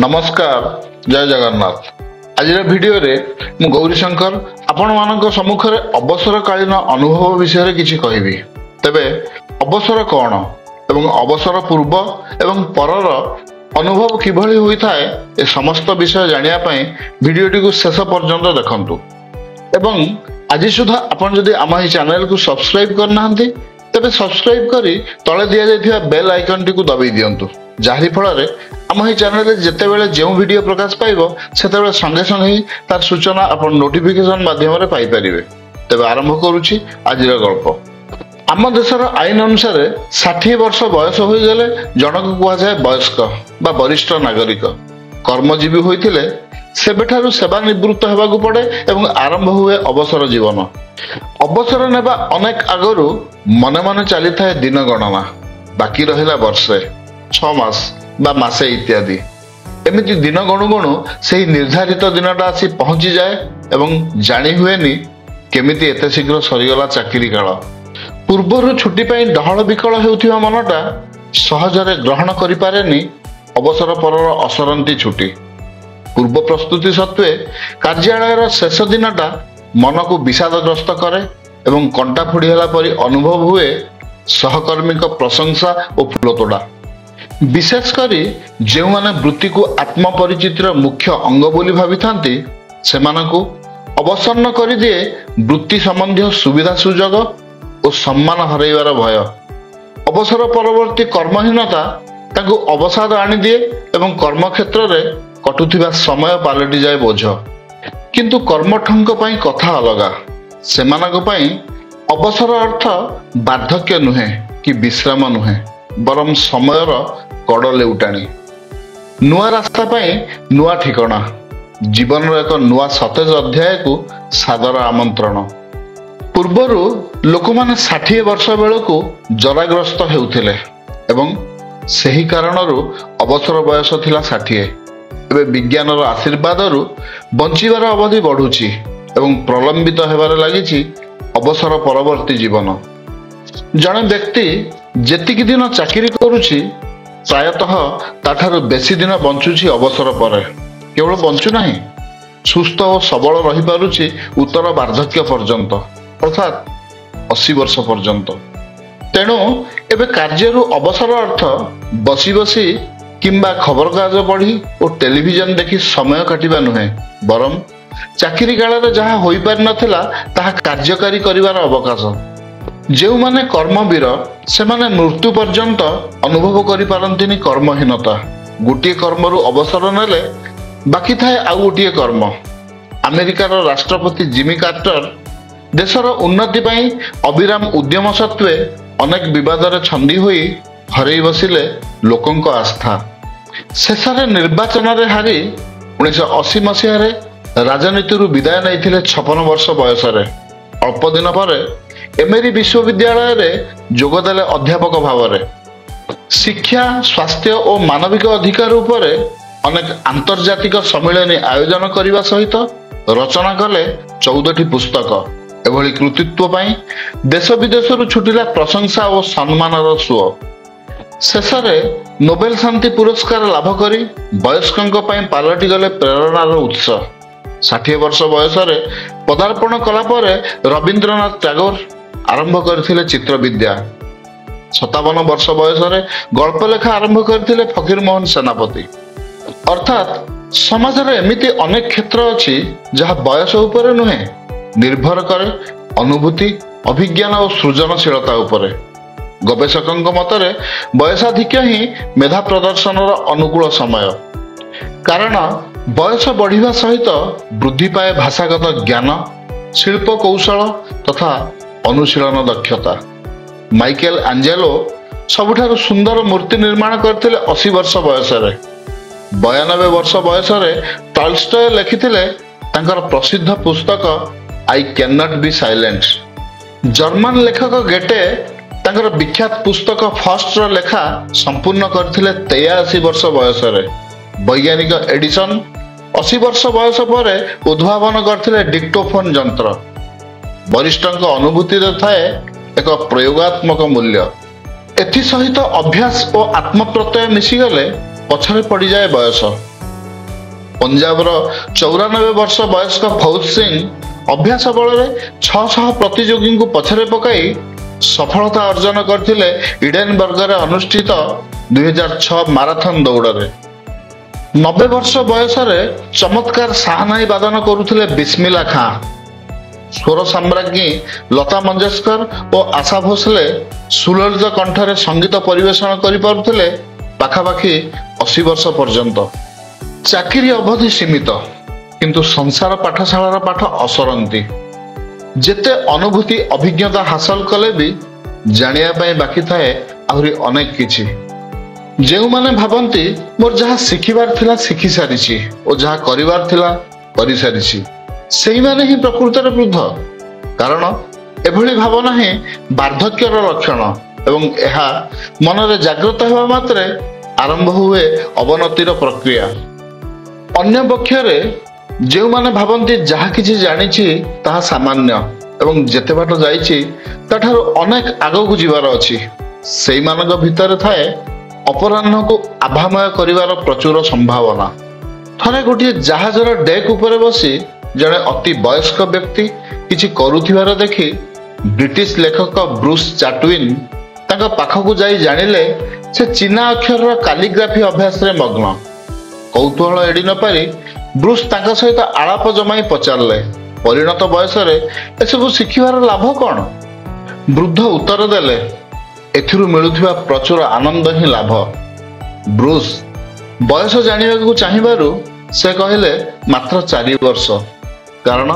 नमस्कार जय जगन्नाथ। आज वीडियो रे मु गौरीशंकर आपण मानक सम्मुख रे अवसरकालीन अनुभव विषय किछि कहिबी। तेबे अवसर कौन एवं अवसर पूर्व एवं परर अनुभव किभली होइथाय ए समस्त विषय जानिया पई वीडियोटी को शेष पर्यंत देखंतु एवं आज सुधा आपण जदि आम ही चैनल को सब्सक्राइब करनाहंती तेबे सब्सक्राइब करी तळे दिया जायथिबा बेल आइकन टी को दबाई दियंतु जाहि फଳରେ आम ही चैनल जिते बेले जो वीडियो प्रकाश पाइबो सेते बेले संगे संगे ही तार सूचना आपण नोटिफिकेशन माध्यम रे पाई परिबे। तेबे आरंभ करूची आजिर गल्प। आम देशर आईन अनुसार 60 वर्ष बयस हो गले जनक कुआ जाए वयस्क बा वरिष्ठ नागरिक। कर्मजीवी होइथिले सेबेठारु सेवा निवृत्त हेबाकु पड़े एवं आरंभ हुए अवसर जीवन। अवसर नेबा अनेक आगरु मने मने चली थाए दिन गणना, बाकी रहिला वर्षे 6 मास बा मासे इत्यादि। एमिति दिन गणु गणु से निर्धारित दिनटा आसी पहुंची जाए एवं जानी हुएनी केमिति एते शीघ्र सरीगला चाकरी काल। पूर्वरु छुट्टी पाई डहल विकल हेउथिबा मनटा सहजरे ग्रहण करि पारेनी अवसर परर असरंती छुट्टी। पूर्व प्रस्तुति सत्वे कार्यालयर शेष दिनटा मन को विषादग्रस्त करे एवं कंटा फुड़ी होला परी अनुभव हुए सहकर्मी प्रशंसा और फुलतोड़ा। विशेष करी जो माने वृत्ति को आत्मपरिचितिर मुख्य अंग बोली भावी थांती सेमानकु अवसन्न करि दिए वृत्ति संबंधी सुविधा सुजोग और सम्मान हरैवार भय। अवसर परवर्ती कर्महीनता ताकु अवसाद आनी दिए एवं कर्म क्षेत्र रे कटुथिबा समय पालटि जाए बोझ। किंतु कर्मठंक पई कथा अलगा। सेमानक पई अवसर अर्थ बार्धक्य नुहे कि विश्राम नुहे बरम समयर कड़ लेउटाणी। नुआ रास्ता पाई नुआ ठिकाना, जीवन एक नुआ सतेज अध्याय को सादर आमंत्रण। पूर्वरु लोक माने 60 वर्ष बेलू जराग्रस्त हेउथिले एवं सही कारणरू अवसर बयस थिला 60। एबे विज्ञानर आशीर्वादरू बंचिबार अवधि बढ़ुची एवं प्रलंबित हेबार लागिची अवसर परवर्ती जीवन। जने व्यक्ति जेतिकी दिन चाकरी करुची प्रायतः ताठारु बेसी दिन बंचुची अवसर पर। केवल बंचु नहीं, सुस्थ और सबल रही पारुची उत्तर वार्धक्य पर्यंत अर्थात 80 वर्ष पर्यंत। तेणु एबे कार्यरु अवसर अर्थ बसी बसी किंबा खबर कागज पढ़ी और टेलीविजन देखी समय काटिबा नुहे बरम चाकरी काल रे जहा होई पार नथिला ताहा कार्यकारी करिवार अवकाश। जो माने कर्मवीर से माने मृत्यु पर्यंत अनुभव करि पारंतिनी कर्महीनता। गोटे कर्मरु अवसर नेले बाकी थाए आउ गोटे कर्म। अमेरिकार राष्ट्रपति जिमी कार्टर देशर उन्नति पाई अविराम उद्यम सत्वे अनेक विवाद रे छंदी होई हरई बसिले लोकंक आस्था। शेषरे निर्वाचन रे हारी 1980 मसीह रे राजनीति विदाय नहीं 56 वर्ष बयस। अल्प दिन पर एमेरी विश्वविद्यालय रे जोगदेले अध्यापक भाव रे। शिक्षा, स्वास्थ्य और मानविक अधिकार उपरे अनेक आंतर्जातिक सम्मेलन आयोजन करने सहित रचना कले 14टी पुस्तक। एभली कृतित्व पाई देश विदेश छुटिला प्रशंसा और सम्मानर सुओ। शेषरे नोबेल शांति पुरस्कार लाभ करी वयस्कंक पाई पालटि गले प्रेरणार उत्स। 60 वर्ष बयस पदार्पण कला परे रवींद्रनाथ टैगोर आरंभ करथिले चित्रविद्या। 57 वर्ष बयस गल्प लेखा आरंभ करथिले फकीर मोहन सेनापति। अर्थात समाज रे एमिति अनेक क्षेत्र अछि जहा बयस उपरे नुहे, निर्भर करे अनुभूति, अभिज्ञान और सृजनशीलता उपरे। गवेषकंक मतरे बयसाधिक्य ही मेधा प्रदर्शनर अनुकूल समय। कारण बयस बढ़िवा सहित वृद्धि पाए भाषागत ज्ञान, शिल्प कौशल तथा अनुशीलन दक्षता। माइकेल एंजेलो सबुठारु सुंदर मूर्ति निर्माण करथिले 80 वर्ष बयस। 92 वर्ष बयस टॉल्स्टॉय लिखिथिले तांकर प्रसिद्ध पुस्तक I can not be silent. German लेखक गेटे तांकर विख्यात पुस्तक फर्स्ट र लेखा संपूर्ण करथिले 83 वर्ष बयस। वैज्ञानिक एडिसन 80 वर्ष बयस पर उद्भावन करथिले डिक्टोफोन यंत्र। वरिष्ठंक अनुभूति थाए एक प्रयोगात्मक मूल्य। एथि सहित अभ्यास और आत्मप्रत्यय मिशीगले पछरे पड़ जाए बयस। पंजाबर 94 वर्ष वयस्क फौज सिंह अभ्यास बल 600 प्रतियोगी को पछरे पकाई सफलता अर्जन करथिले इडेनबर्ग रे अनुष्ठित 2006 माराथन दौड़ रे। 90 वर्ष बयस चमत्कार साहनाई वादन करुथिले बिस्मिल्ला खां। स्वर सम्राज्ञी लता मंगेशकर और आशा भोसले सुललित कंठरे संगीत परिवेषण करि पारुथिले पाखापाखि 80 वर्ष पर्यंत। चाकरी अवधि सीमित किंतु संसार पाठशाला पाठ असरंती। जेते अनुभूति अभिज्ञता हासिल कले भी जानिया पई बाकी थाए आहुरी अनेक किछि। जेउ माने भाबंती मोर जहा शिखिबार थिला शिखि सारिछि और जहा करिवार थिला करि सारिछि सेही माने ही प्रकृतर वृद्ध। कारण एभली भावना ही वार्धक्यर लक्षण एवं यह मनरे जागृत हेबा मात्रे आरंभ हुए अवनतिर प्रक्रिया। अन्य पक्षरे जेउ माने भाबंती जहा किछि जानिछि ताहा सामान्य एवं जेते बाट जाइछि ताठारु अनेक आगकु जिबार अछि सेही मानक भितरे थाए अपराह्न को आभामय करिवार प्रचुर संभावना। थरे गोटे जहाजर डेक उपरे बसी जड़े अति वयस्क व्यक्ति किछि करुथिबार देखि ब्रिटिश लेखक ब्रूस चाटविन तांका पाखकु जाई जानिले से चीना अक्षर कालीग्राफी अभ्यास रे मग्न। कौतूहल एड़ी न पारी ब्रूस तांका सहित आलाप जमाई पचारले परिणत बयस रे एसबु शिखिबार लाभ कौन। वृद्ध उत्तर देले एथिरु मिलुथिबा प्रचुर आनंद ही लाभ। ब्रूस बयस जानिबाकु चाहिबारु से कहले मात्र 4 वर्ष। कारण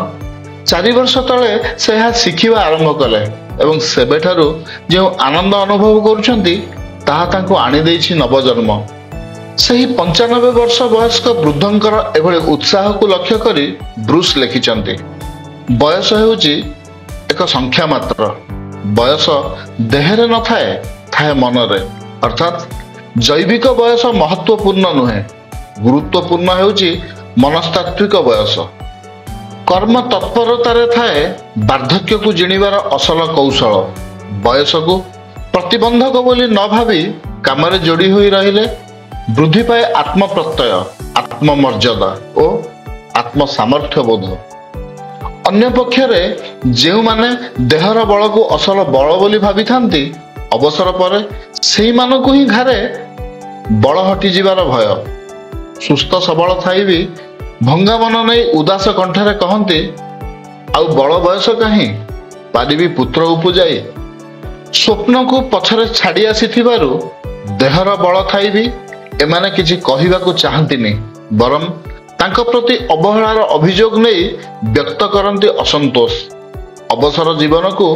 4 वर्ष तले से यह शिखिबा आरंभ कले एवं सेबेठारु जो आनंद अनुभव करुछंती ताहा तांको आनी देछि नवजन्म। सही 95 वर्ष वयस्क वृद्धंकर एभली उत्साह को लक्ष्य करी ब्रूस लिखिछंती बयस हेउची एक संख्या मात्र। बयस देहरे न थाए थाए मनरे। अर्थात जैविक बयस महत्वपूर्ण नुहे गुरुत्वपूर्ण हेउची मनस्तात्विक बयस। कर्म तत्परतारे थाए वार्धक्य को जिणिबार असल कौशल। बयस को प्रतिबंधक बोली न भावी कामरे जोड़ी हुई रहिले वृद्धि पाए आत्म प्रत्यय आत्ममर्यादा और आत्म सामर्थ्य बोध। अन्य पक्षरे जेउ माने देहर बल को असल बल बोली भावी थांती अवसर पर सेही मानकु ही घरे बल हटि जिबार भय। सुस्थ सबल थाई भी भंगा मन नहीं उदास कंठरे कहती आउ बड़ बयस कहीं पारिबी पुत्र उपजाई। स्वप्न को पछरे छाड़ी आसीथिबारु देहर बल थाई भी एमाने किछि कहिबाकु चाहंतिनी बरम तांको प्रति अवहेलार अभियोग नहीं व्यक्त करंती असंतोष। अवसर जीवन को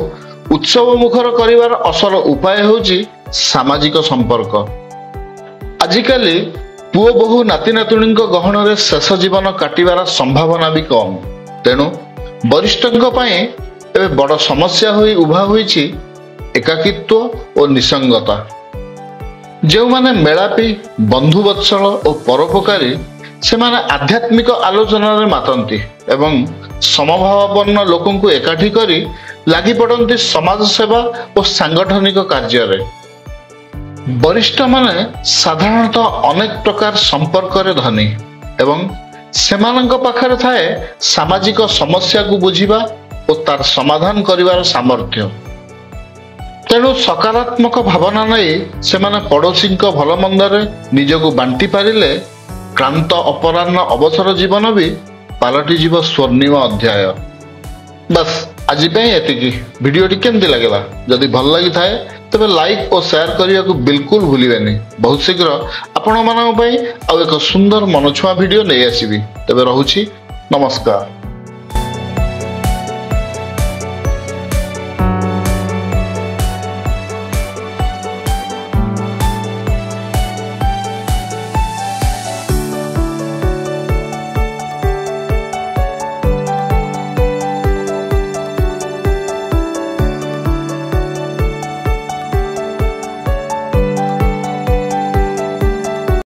उत्सव मुखर करिवार असल उपाय होउची सामाजिक संपर्क। आजिकाली पुओ बहु नाती नातुणी गहन रे शेष जीवन काटिबार संभावना भी कम। तेणु वरिष्ठों एवं बड़ समस्या होई उभा होईछि एकाकित्व और निसंगता। जो माने मेलापी बंधुवत्सल और परोपकारी से माने आध्यात्मिक आलोचना रे मातंती एवं समभावापन्न लोकों को एकाठी करी लागी पड़ती समाज सेवा और सांगठनिक कार्य रे। वरिष्ठ माने साधारणतः अनेक प्रकार संपर्क रे धनी एवं सेमानंक पाखरे थाए सामाजिक समस्या को बुझिबा और तार समाधान करिवार सामर्थ्य। तेणु सकारात्मक भावना नहीं सेमाने पड़ोसी भल मंदरे निजको बांटी पारिले क्रांत अपराह्न अवसर जीवन भी पालटी जीव स्वर्णिम अध्याय। बस आज एतिकी वीडियोटी केमती लगेगा जदि भल लगी थाए तबे लाइक और शेयर करने को बिल्कुल भूलिबेनी। बहुत शीघ्र आपण मानक पई आउ एक सुंदर मनछुआ वीडियो नहीं आसीबी। तबे रहुछि नमस्कार।